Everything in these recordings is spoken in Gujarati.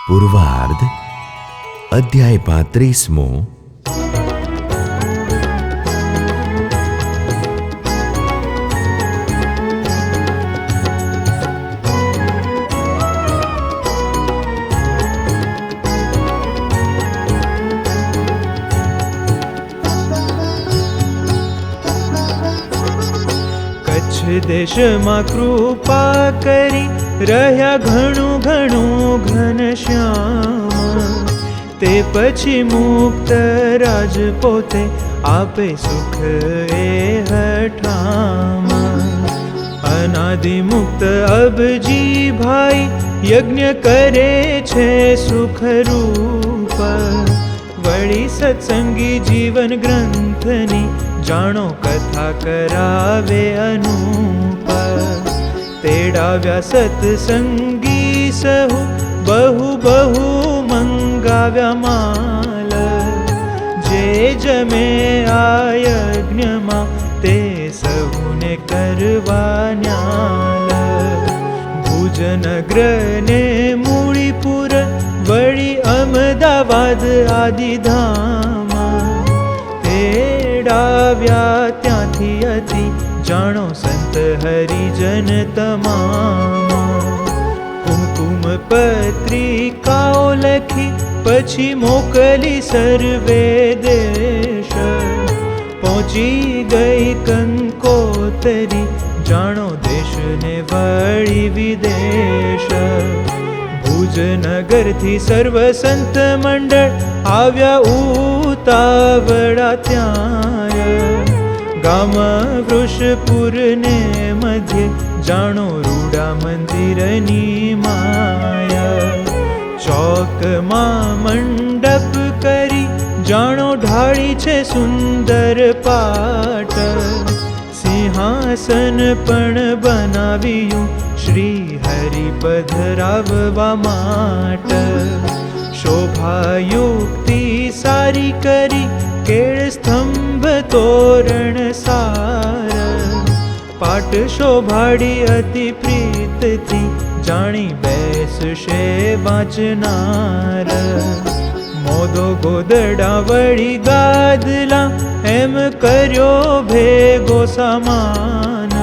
પૂર્વાર્ધ અધ્યાય 35મો। દેશમાં કૃપા કરી રહ્યા ઘણું ઘણું ઘનશ્યામ, તે પછી મુક્ત રાજ પોતે આપે સુખ એ હઠામ। અનાદિ મુક્ત અબજી ભાઈ યજ્ઞ કરે છે સુખરૂપ, વળી સત્સંગી જીવન ગ્રંથની જાણો કથા કરાવે અનુપ। તેડાવ્યા સત્સંગી સહુ બહુ બહુ મંગાવ્યા માલ, જે જમે આ યજ્ઞમાં તે સહુને કરવા ન્યાલ। ભુજનગરને મૂળીપુર વળી અમદાવાદ આદિધામ, તેડાવ્યા ત્યાંથી અતિ જાણો સંત હરિજન તમામ। કુમકુમ પત્રિકાઓ લખી પછી મોકલી સર્વે દેશ, પહોંચી ગઈ કંકોતરી જાણો દેશને વળી વિદેશ। ભુજનગરથી સર્વ સંત મંડળ આવ્યા ઉતાવળા ત્યાંય, ગામ વૃષપુરને મધ્ય જાણો રૂડા મંદિરની માયા। ચોકમાં મંડપ કરી જાણો ઢાળી છે સુંદર પાટ, સિંહાસન પણ બનાવ્યું શ્રી હરિ પધરાવવા માટ। શોભાયુક્તિ સારી કરી કેળ સ્તંભ તોરણ સાર, પાટ શોભાડી અતિ પ્રીતથી જાણી બેસશે વાંચનાર। મોદો ગોદડા વળી ગાદલા એમ કર્યો ભેગો સામાન,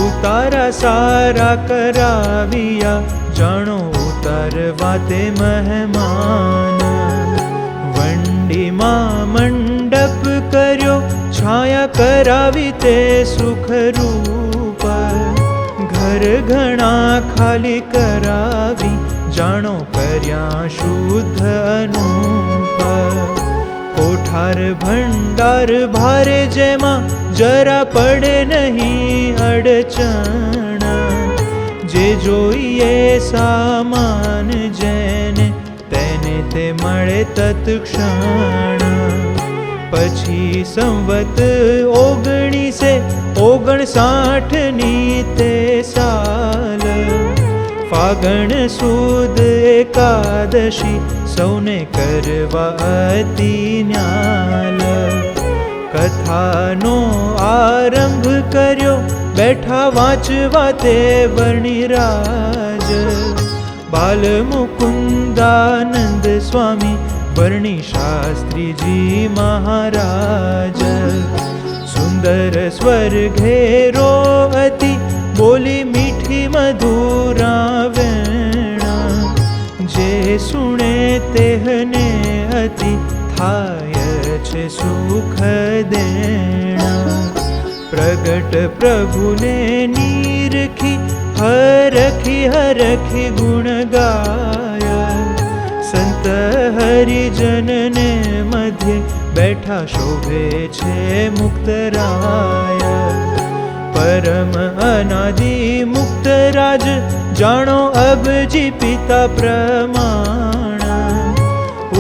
ઉતારા સારા કરાવ્યા જાણો ઉતારવા તે મહેમાન। વંડીમાં મંડપ કર્યો છાયા કરાવી તે સુખરૂપ, ઘર ઘણા ખાલી કરાવી જાણો કર્યા શુદ્ધ અનુપ। કોઠાર ભંડાર ભારે જેમાં જરા પડે નહીં અડચણ, જે જોઈએ સામાન જેને તેને તે મળે તત્ક્ષણ। પછી સંવત 1959ની તે સાલ, ફાગણ સુદ એકાદશી સૌને કરવા અતિ ન્યાલ। કથાનો આરંભ કર્યો બેઠા વાંચવા તે વર્ણિરાજ, બાલ મુકુંદાનંદ સ્વામી વર્ણિ શાસ્ત્રીજી મહારાજ। સુંદર સ્વર ઘેરો અતિ બોલી મીઠી મધુરા વેણા, જે સુણે તેહને અતિ થાય છે સુખ દેણા। પ્રગટ પ્રભુને નીરખી હરખી હરખી ગુણ ગાયા, સંત હરિજનને મધ્ય બેઠા શોભે છે મુક્તરાય। પરમ અનાદિ મુક્ત રાજ જાણો અબજી પિતા પ્રમાણ,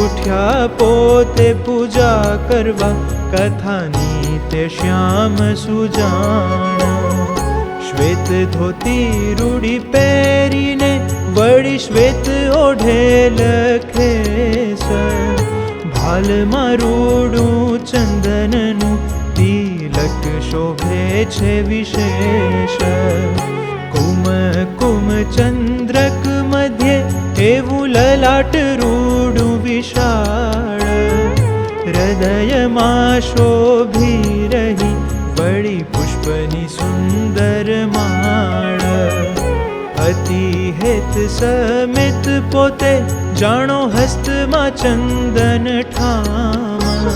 ઉઠ્યા પોતે પૂજા કરવા કથાની તે શ્યામ સુજાણ। શ્વેત ધોતી રૂડી પહેરીને વળી શ્વેત ઓઢે લખેસ, ભાલમાં રૂડું ચંદનનું તિલક શોભે છે વિશેષ। કુમ કુમ ચંદ્રક મધ્યે એવું લલાટ રૂડું વિશાળ, હૃદયમાં શોભી રહી વળી પુષ્પની સુંદર માળ. અતિ હેત સમિત પોતે જાણો હસ્તમાં ચંદન ઠામ.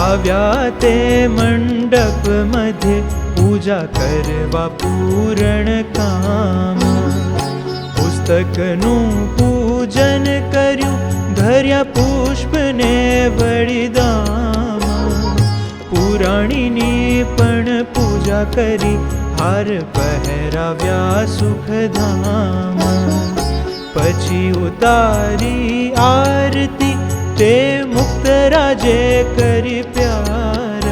આવ્યા તે મંડપ મધ્ય પૂજા કરવા પૂરણ કામ. પુસ્તકનું પૂજન કર્યું ધર્યા પુષ્પને વળી દામ. પુરાણીની પણ પૂજા કરી હાર પહેરાવ્યા સુખધામ. પછી ઉતારી આરતી તે મુક્ત રાજે કરી પ્યાર.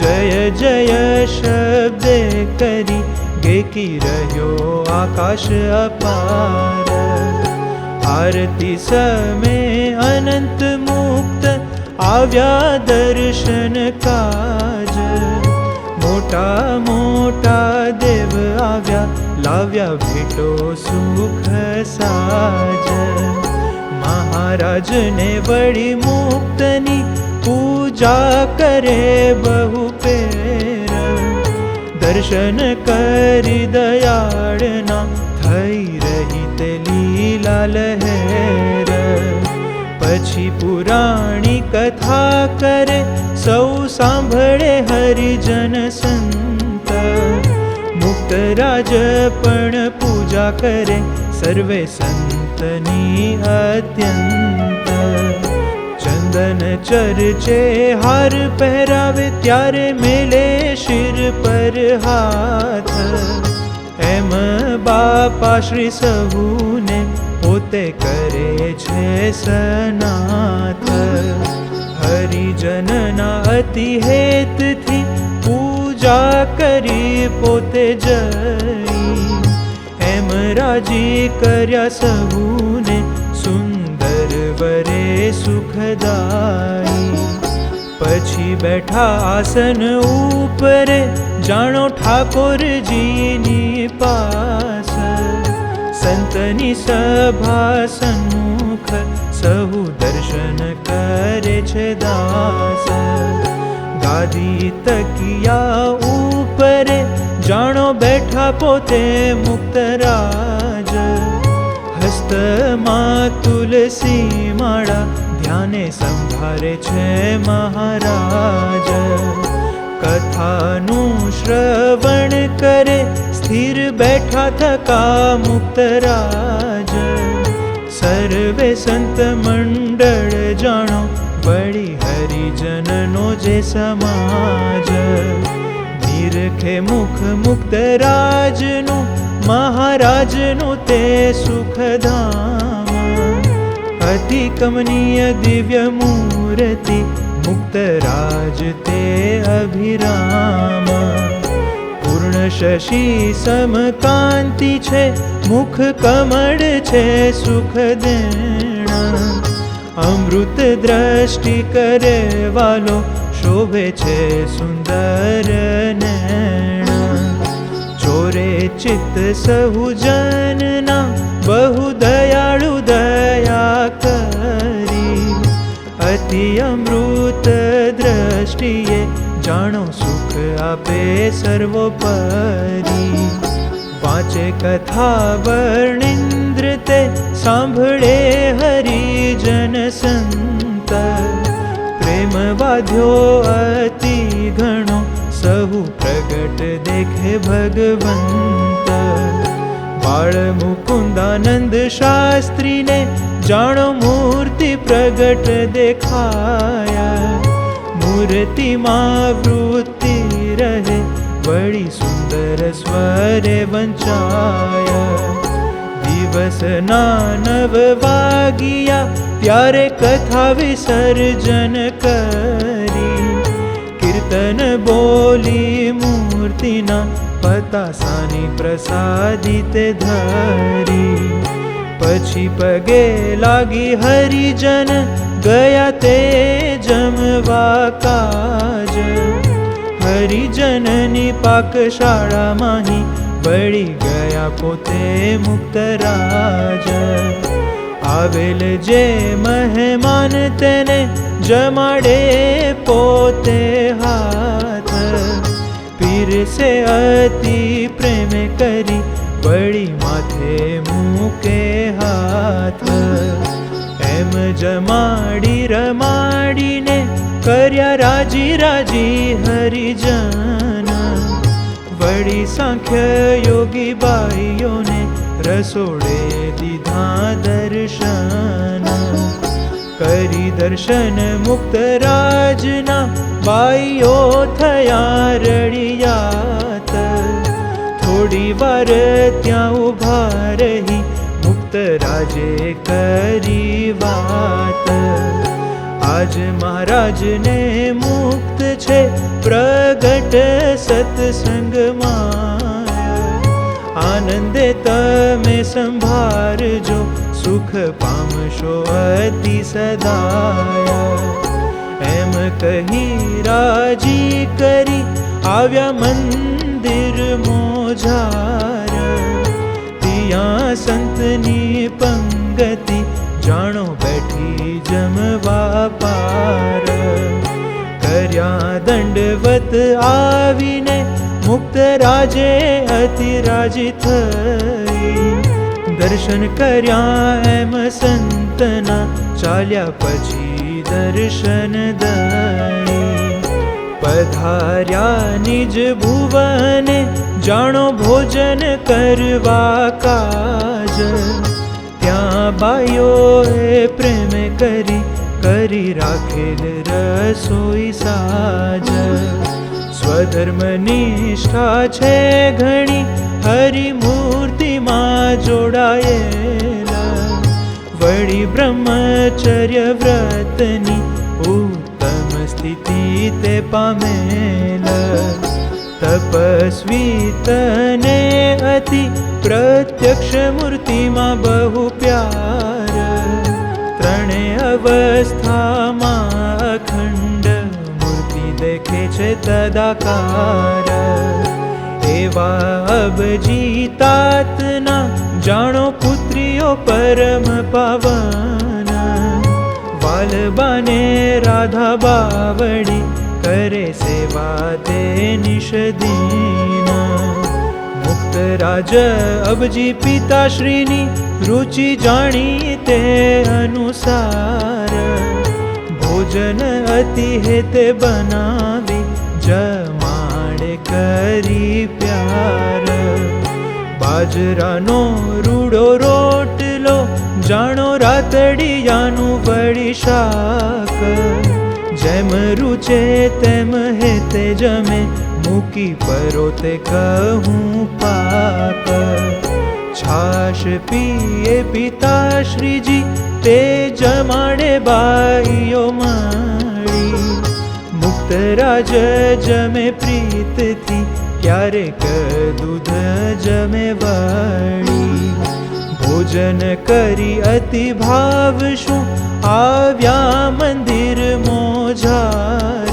જય જય શબ્દે કરી ગેકી રહ્યો આકાશ અપાર. આરતી સમે અનંત મુક્ત આવ્યા દર્શન કાજ. મોટા મોટા દેવ આવ્યા લાવ્યા ભેટો સુખ સાજ. મહારાજને વળી મુક્તની પૂજા કરે બહુ પેર. દર્શન કરી દયાળના થઈ રહી તે લીલા લહેર. પછી પુરાણી કથા કરે સૌ સાંભળે હરિજન સંત. મુક્તરાજ પણ પૂજા કરે સર્વે સંતની અત્યંત. ચંદન ચર્ચે હાર પહેરાવે ત્યારે મેલે શિર પર હાથ. એમ બાપા શ્રી સહુને પોતે કરે છે સનાથ. હરિજનના અતિ હેતથી પૂજા કરી પોતે જઈ. એમ રાજી કર્યા સહુને સુંદર વરે સુખદાઈ. પછી બેઠા આસન ઉપરે જાણો ઠાકોરજીની પાસ. સંતની સભા સન્મુખ સહુ દર્શન કરે છે દાસ. ગાદી તકિયા ઉપરે જાણો બેઠા પોતે મુક્તરાજ. હસ્તમાં તુલસી માળા ધ્યાને સંભાળે છે મહારાજ. કથાનું શ્રવણ કરે સ્થિર બેઠા થકા મુક્તરાજ. સર્વે સંત મંડળ જાણો વળી હરિજનનો જે સમાજ. નિરખે મુખ મુક્તરાજનું મહારાજનું તે સુખધામ. અતિ કમનીય દિવ્ય મૂર્તિ મુક્તરાજ તે અભિરામ. પૂર્ણ શશી સમકાંતિ છે મુખ કમળ છે સુખ દેણ. અમૃત દ્રષ્ટિ કરે વાલો શોભે છે સુંદર નૈણ. ચોરે ચિત્ત સહુ જનના બહુ દયાળુ દયા કરી. અતિ અમૃત દ્રષ્ટિએ જાણો સુખ આપે સર્વોપરી. વાંચે કથા વર્ણિન્દ્ર તે સાંભળે હરિજન સંત. પ્રેમ વાધ્યો અતિ ઘણો સહુ પ્રગટ દેખે ભગવંત. બાળ મુકુંદાનંદ શાસ્ત્રીને જાણો મૂર્તિ પ્રગટ દેખાયા. મૂર્તિમાં વૃત્તિ રહે વળી સુંદર સ્વરે વંચાયા. દિવસના 9 વાગ્યા ત્યારે કથા વિસર્જન કરી. કીર્તન બોલી મૂર્તિના પતાસાની પ્રસાદિત ધરી. પછી પગે લાગી હરિજન ગયા તે જમવા કાજ. હરિજનની પાકશાળામાંહી વળી ગયા પોતે મુક્તરાજ. આવેલ જે મહેમાન તેને જમાડે પોતે હાથ. પીરસે અતિ પ્રેમ કરી વળી માથે મૂકે હાથ. એમ જમાડી રમાડીને કર્યા રાજી રાજી હરિજન. વળી સાંખ્ય યોગી બાઈઓને રસોડે દીધા દર્શન. કરી દર્શન મુક્ત રાજના બાઈઓ થયા રડિયાત. થોડી વાર ત્યાં ઉભા રહી મુક્ત રાજે કરી વાત. આજ મહારાજને મુક્ત છે પ્રગટ સત્સંગમાં. આનંદે તમે સંભાળજો સુખ પામશો અતિ સદાય. એમ કહી રાજી કરી આવ્યા મંદિર મોજાર. ત્યાં સંતની પંગતિ જાણો બેઠી જમવા પાર. કર્યા દંડવત આવીને મુક્ત રાજે અતિ રાજી થઈ. દર્શન કર્યા એમ સંતના ચાલ્યા પછી દર્શન દઈ. પધાર્યા નિજ ભુવને જાણો ભોજન કરવા કાજ. ત્યાં બાઈઓએ પ્રેમ કરી રાખેલ રસોઈ સાજ. સ્વધર્મ નિષ્ઠા છે ઘણી હરિમૂર્તિમાં જોડાયેલા. વળી બ્રહ્મચર્ય વ્રતની ઉત્તમ સ્થિતિ તે પામેલા. તપસ્વી તને અતિ પ્રત્યક્ષ મૂર્તિમાં બહુ પ્યાર. ત્રણે અવસ્થામાં અખંડ મૂર્તિ દેખે છે તદાકાર. એવા અભજીતાતના જાણો પુત્રીઓ પરમ પાવન. વાલબાને રાધા બાવડી કરે સેવા તે નિષદીન. મુક્ત રાજ અબજી પિતાશ્રીની રુચિ જાણી તે અનુસાર. ભોજન અતિ હેતે બનાવી જમાડે કરી પ્યાર. બાજરાનો રૂડો રોટલો જાણો રાતડિયાનું વળી શાક. જેમ રૂચે તેમ હેતે જમે મૂકી પરોતે કહું પાક. છાશ પીએ પિતાશ્રીજી તે જમાડે બાઈઓ માળી. મુક્ત રાજ જમે પ્રીતથી ક્યારેક દૂધ જમે વળી. ભોજન કરી અતિ ભાવ શું આવ્યા મંદિર મોજાર.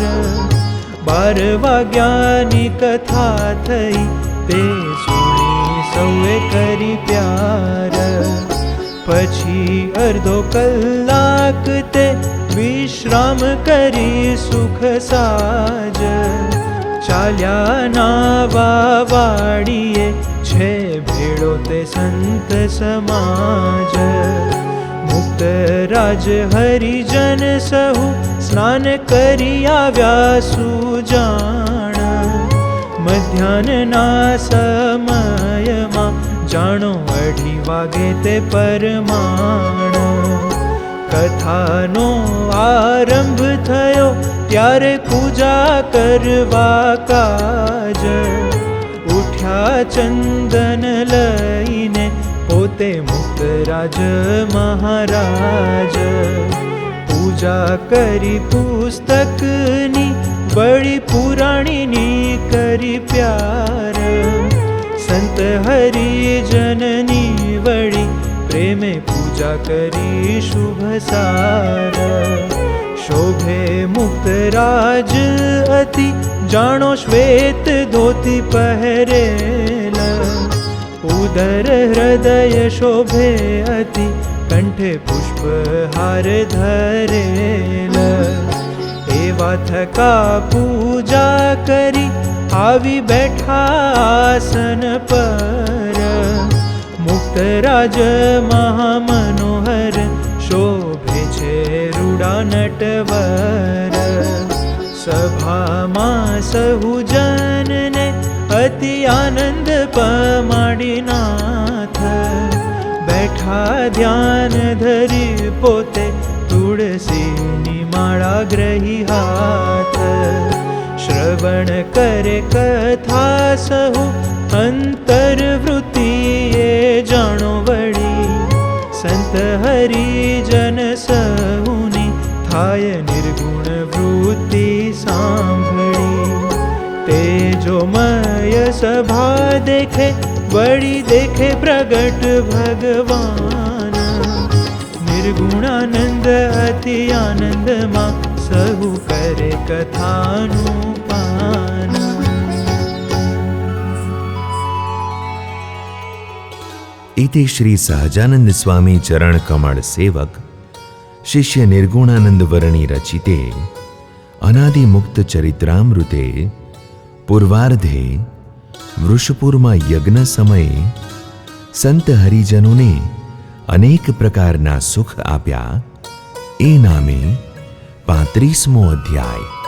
12 વાગ્યાની કથા થઈ તે સુણી સૌએ કરી પ્યાર. પછી અડધો કલાક તે વિશ્રામ કરી સુખ સાજ. ચાલ્યા નાવા વાડીએ છે ભેળો તે સંત સમાજ. મુક્ત રાજ હરિજન સહુ સ્નાન કરી આવ્યા સુજાણ. મધ્યાહ્નના સમયમાં જાણો 2:30 વાગે તે પરમાણ. કથાનો આરંભ થયો ત્યારે પૂજા કરવા કાજ. ઉઠ્યા ચંદન લઈને પોતે મુક્ત રાજ મહારાજ. પૂજા કરી પુસ્તકની વળી પુરાણીની કરી પ્યાર. સંત હરિજનની વળી પ્રેમે પૂજા કરી શુભ સાર. शोभे मुक्त राज अति, जाणो श्वेत धोती पहरेल। उदर हृदय शोभे अति, कंठे पुष्प हार धरेल। एवा थका पूजा करी, आवी बैठा आसन पर। मुक्त राज महामनोहर, शोभे छे रूडा नटवर। सभामा सहु जनने अति आनंद पमाडीनाथ। बैठा ध्यान धरी पोते, तुळसीनी माळा ग्रही हाथ। श्रवण करे कथा सहु, अंतर्वृत्ति ये जाणो वळी। संत हरिजन सहुनी, थाय निर्गुण वृत्ति सांभळी। तेजोमय सभा देखे, वळी देखे प्रगट भगवान। निर्गुणानंद अति आनंद मा, सहु करे कथानु पान। इति श्री सहजानंद स्वामी चरण कमल सेवक शिष्य निर्गुणानंद वर्णी रचिते अनादि मुक्त चरित्रामृते पूर्वार्धे वृषपुरमा यज्ञ समये संत हरिजनोने अनेक प्रकारना सुख आप्या ए नामे 35मो अध्याय।